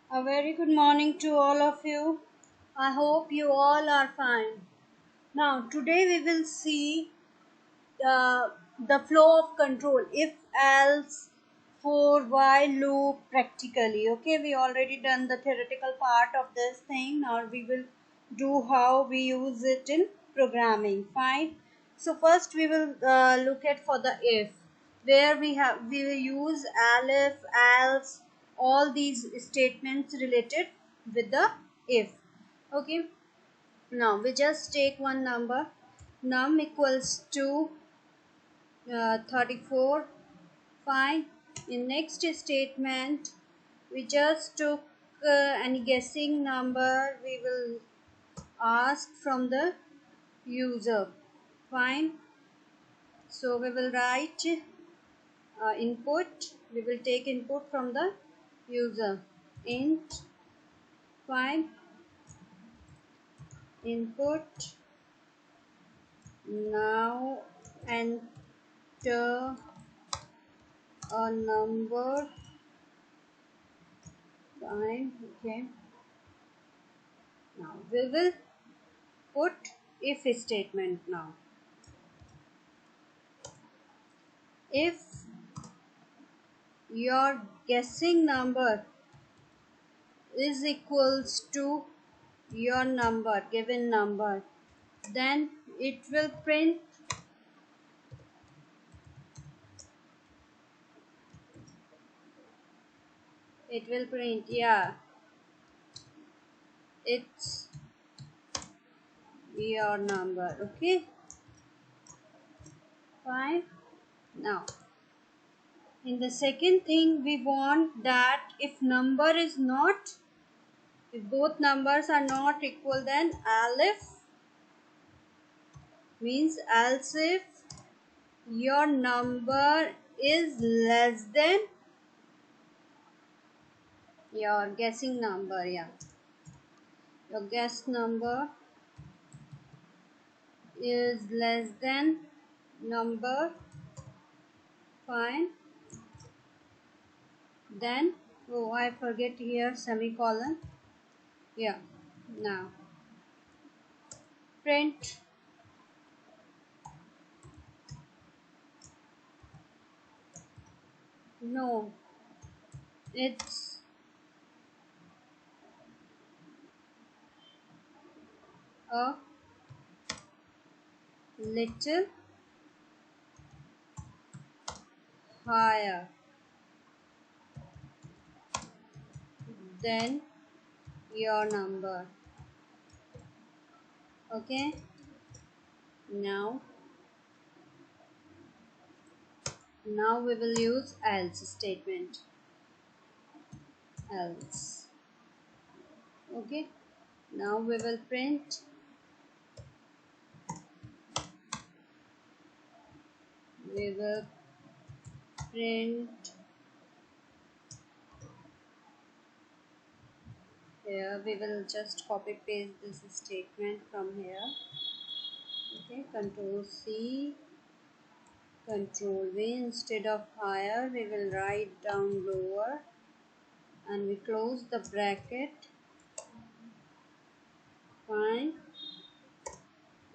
A very good morning to all of you. I hope you all are fine. Now, today we will see the flow of control if else for while loop practically. Okay, we already done the theoretical part of this thing. Now we will do how we use it in programming. Fine. So first we will look at for the if, where we will use elif, else, all these statements related with the if. Okay, now we just take one number, num equals to 34. Fine. In next statement we just took any guessing number we will ask from the user. Fine. So we will write input. We will take input from the user. Int. Fine. Input. Now enter a number. Fine. Okay. Now we will put if statement. Now if your guessing number is equals to your number, given number, then it will print yeah, it's your number. Okay, fine. Now in the second thing we want that if both numbers are not equal, then elif means else if your number is less than your guessing number. Yeah, your guess number is less than number. Fine. Then oh, I forget here semicolon. Yeah, now print no, it's a little higher than your number. Okay, now we will use else statement. Else. Okay, now we will print here. We will just copy paste this statement from here. Okay, control C, control V. Instead of higher we will write down lower and we close the bracket. Fine.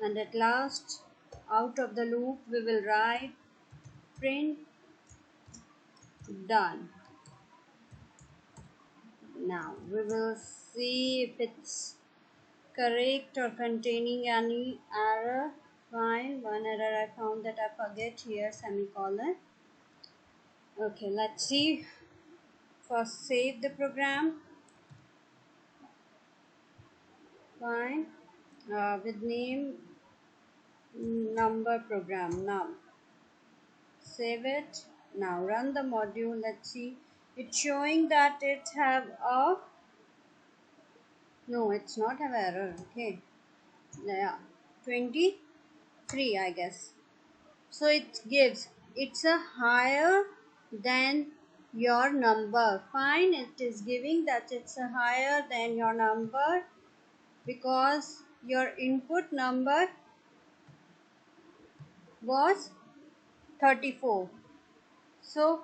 And at last, out of the loop we will write print done. Now we will see if it's correct or containing any error. Fine. One error I found, that I forget here semicolon. Okay, let's see. First save the program. Fine. With name number program num. Save it. Now run the module. Let's see. It's showing that it have a no, it's not have error. Okay, yeah, 23 I guess. So it gives it's a higher than your number. Fine, it is giving that it's a higher than your number because your input number was 34. So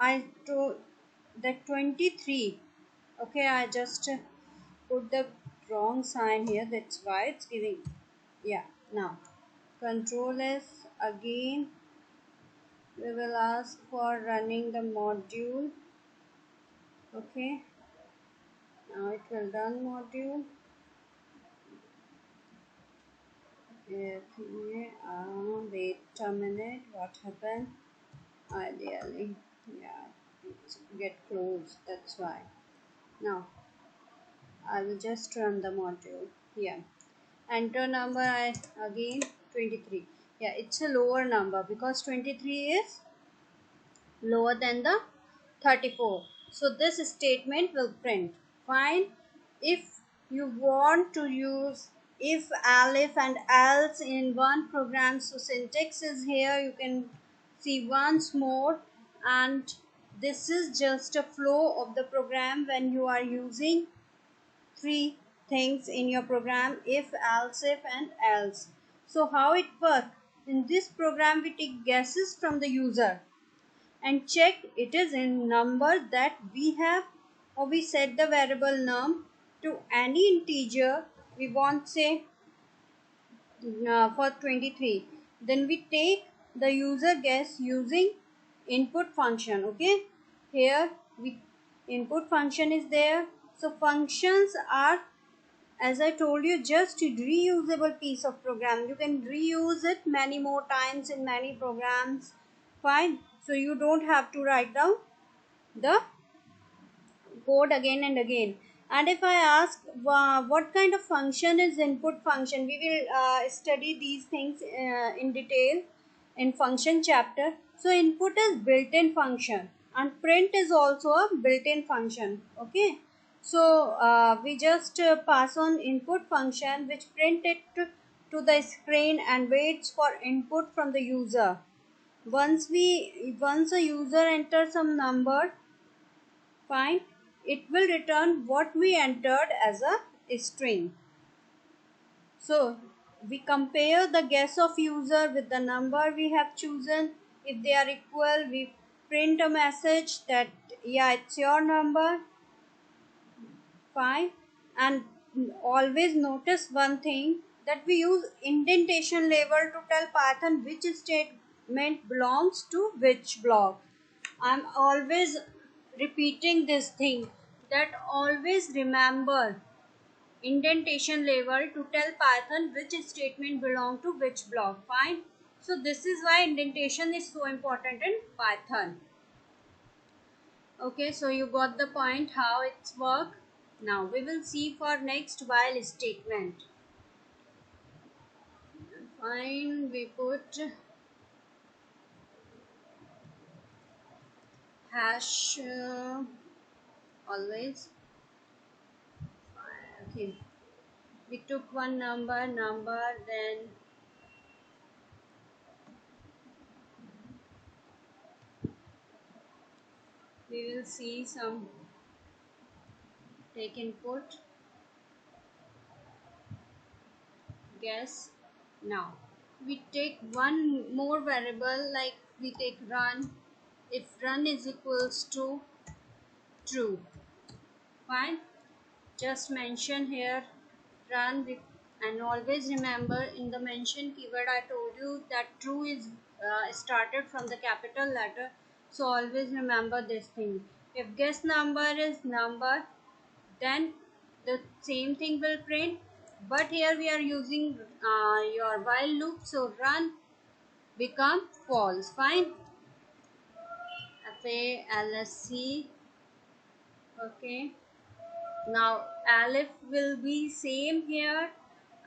I told that 23 Okay, I just put the wrong sign here, that's why it's giving. Yeah, now control S. Again we will ask for running the module. Okay, now it will run module. Wait a minute, what happened? Ideally, yeah, it get closed, that's why. Now I will just run the module. Yeah, enter number. I again 23. Yeah, it's a lower number because 23 is lower than the 34, so this statement will print. Fine. If you want to use if, elif and else in one program, so syntax is here, you can see once more. And this is just a flow of the program when you are using three things in your program: if, else if and else. So how it works? In this program we take guesses from the user and check it is in number that we have, or we set the variable num to any integer we want, say for 23. Then we take the user guess using input function. Okay, here we input function is there. So functions are, as I told you, just a reusable piece of program. You can reuse it many more times in many programs. Fine. So you don't have to write down the code again and again. And if I ask what kind of function is input function, we will study these things in detail in function chapter. So input is built-in function and print is also a built-in function. Okay, so we just pass on input function which print it to the screen and waits for input from the user. Once a user enters some number, fine, it will return what we entered as a string. So we compare the guess of user with the number we have chosen. If they are equal, we print a message that yeah, it's your number. Fine. And always notice one thing, that we use indentation label to tell Python which statement belongs to which block. I'm always repeating this thing, that always remember indentation label to tell Python which statement belong to which block. Fine. So this is why indentation is so important in Python. Okay, so you got the point how it's work. Now we will see for next while statement. Fine, we put hash always. Okay, we took one number, then we will see some take input, guess. Now we take one more variable, like we take run. If run is equals to true, fine, just mention here run with, and always remember in the mention keyword I told you that true is started from the capital letter, so always remember this thing. If guess number is number, then the same thing will print, but here we are using your while loop, so run become false. Fine. FALSC. Okay, now alif will be same here,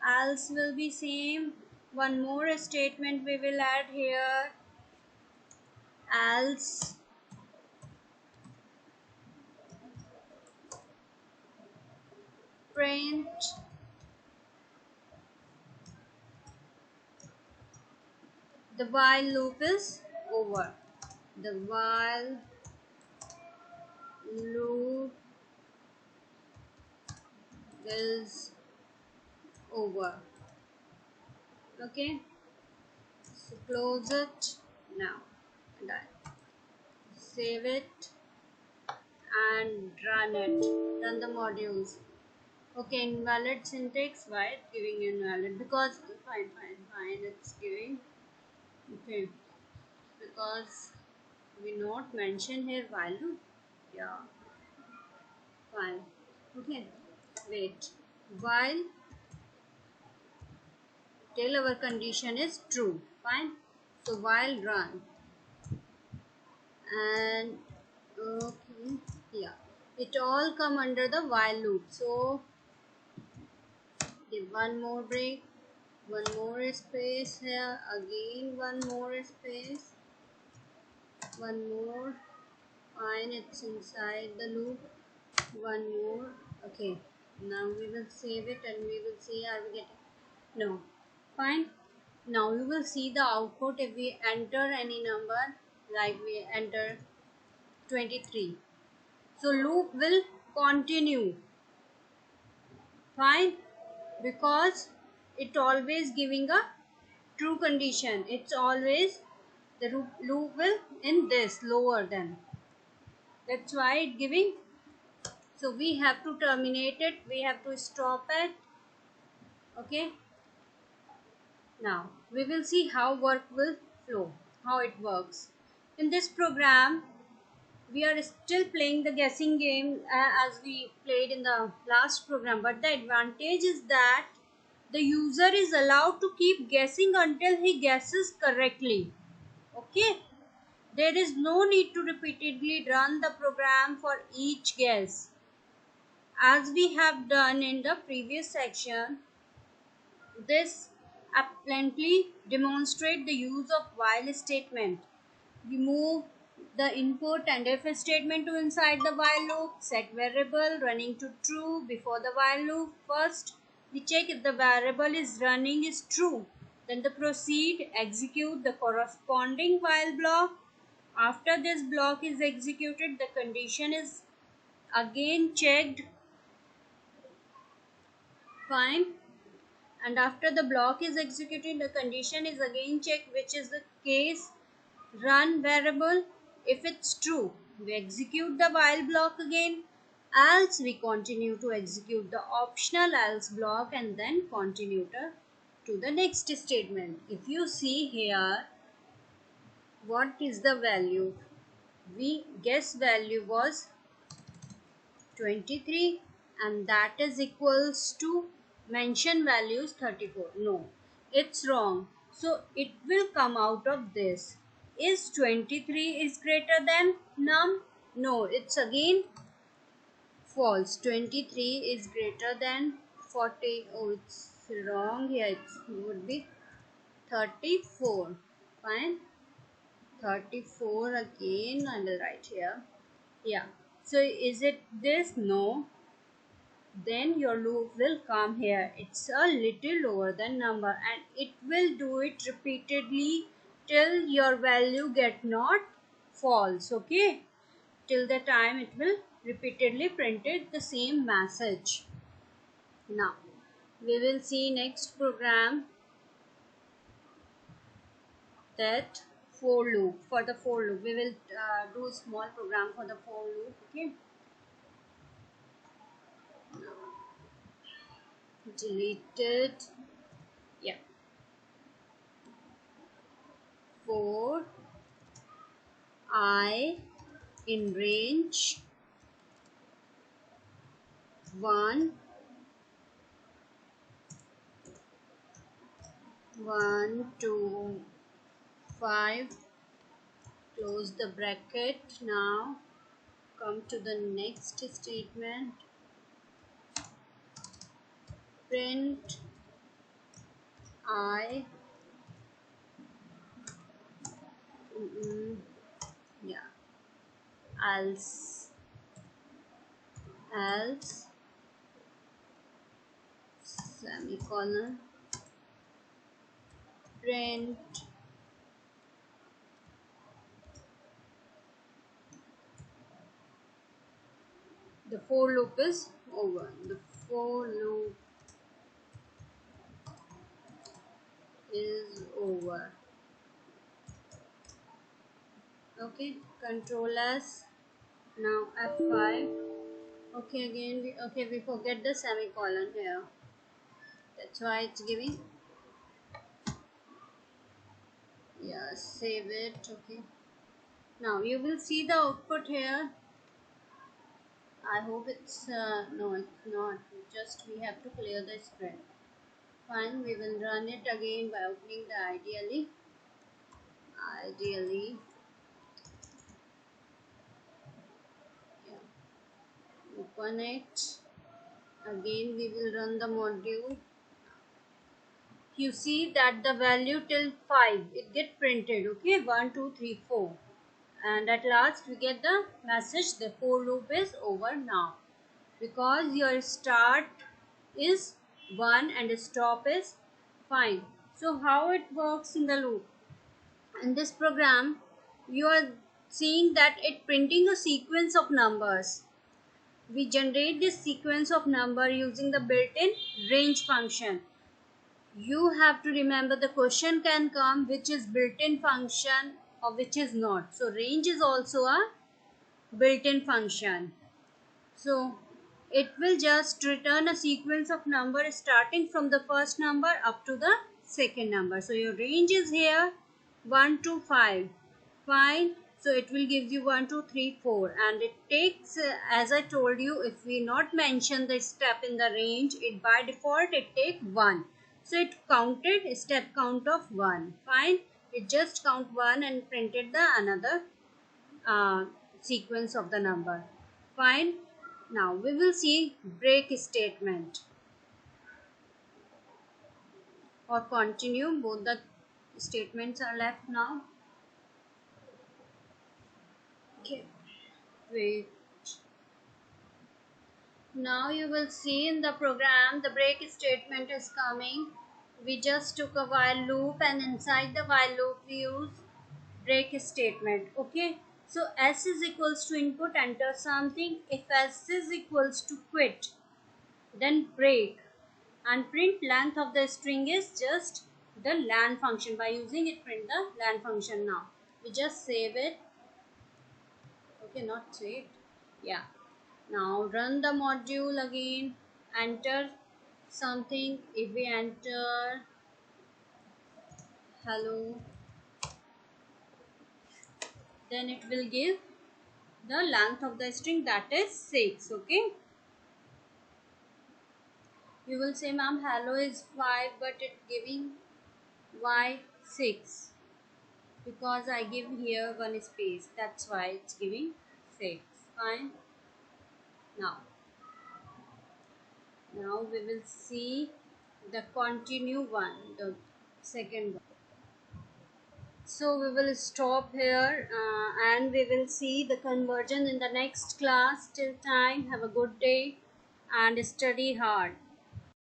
else will be same. One more statement we will add here, else print the while loop is over. The while loop is over. Okay, so close it now. Done. Save it and run the modules. Okay, invalid syntax. Why it's giving invalid? Because fine, it's giving. Okay, because we not mention here while loop. Yeah, fine. Okay, wait. While till our condition is true. Fine. So while run and okay, yeah, it all come under the while loop. So give one more break, one more space here, again one more space, one more. Fine, it's inside the loop. One more. Okay, now we will save it and we will see are we getting. No, fine. Now we will see the output if we enter any number, like we enter 23. So loop will continue. Fine, because it always giving a true condition. It's always the loop will in this lower than. That's why it giving. So we have to terminate it. We have to stop it. Okay. Now we will see how work will flow. How it works. In this program, we are still playing the guessing game as we played in the last program, but the advantage is that the user is allowed to keep guessing until he guesses correctly. Okay, there is no need to repeatedly run the program for each guess. As we have done in the previous section, this apparently demonstrates the use of while statement. We move the input and if statement to inside the while loop, set variable running to true before the while loop. First, we check if the variable is running is true. Then the proceed, execute the corresponding while block. After this block is executed, the condition is again checked. Fine. And after the block is executed, the condition is again checked, which is the case run variable. If it's true, we execute the while block again, else we continue to execute the optional else block and then continue to the next statement. If you see here, what is the value? We guess value was 23 and that is equals to mention values 34. No, it's wrong. So it will come out of this. Is 23 is greater than num? No, it's again false. 23 is greater than 40. Oh, it's wrong here. It would be 34. Fine. 34 again. I will write here. Yeah. So is it this? No. Then your loop will come here. It's a little lower than number and it will do it repeatedly till your value get not false. Okay, till the time it will repeatedly printed the same message. Now we will see next program, that for loop. For the for loop we will do a small program for the for loop. Okay, deleted. Yeah, for I in range 1 to 5, close the bracket. Now come to the next statement, print I yeah, else semicolon, print the for loop is over. The for loop is over. Okay, control S, Now F5. Okay, again we forget the semicolon here. That's why it's giving. Yeah, save it. Okay. Now you will see the output here. I hope it's no, it's not. Just we have to clear the spread. Fine, we will run it again by opening the ideally. Yeah. Open it. Again we will run the module. You see that the value till 5 it get printed. Okay, 1 2 3 4, and at last we get the message the for loop is over now, because your start is 1 and stop is fine. So how it works in the loop? In this program you are seeing that it printing a sequence of numbers. We generate this sequence of number using the built-in range function. You have to remember the question can come which is built-in function or which is not. So range is also a built-in function. So it will just return a sequence of numbers starting from the first number up to the second number. So your range is here 1 to 5. Fine. So it will give you 1 2 3 4, and it takes as I told you, if we not mention the step in the range, it by default it take 1. So it counted a step count of 1. Fine. It just count 1 and printed the another uh, sequence of the number. Fine. Now we will see break statement or continue. Both the statements are left now. Okay. Wait. Now you will see in the program the break statement is coming. We just took a while loop, and inside the while loop we use break statement. Okay. So S is equals to input, enter something. If S is equals to quit, then break, and print length of the string is just the len function. By using it, print the len function. Now we just save it. Okay, not saved. Yeah. Now run the module again. Enter something. If we enter hello, then it will give the length of the string, that is 6. Okay. You will say, ma'am, hello is 5, but it giving why 6? Because I give here one space, that's why it's giving 6. Fine. Now we will see the continue one, the second one. So we will stop here and we will see the conversion in the next class. Till time, have a good day and study hard.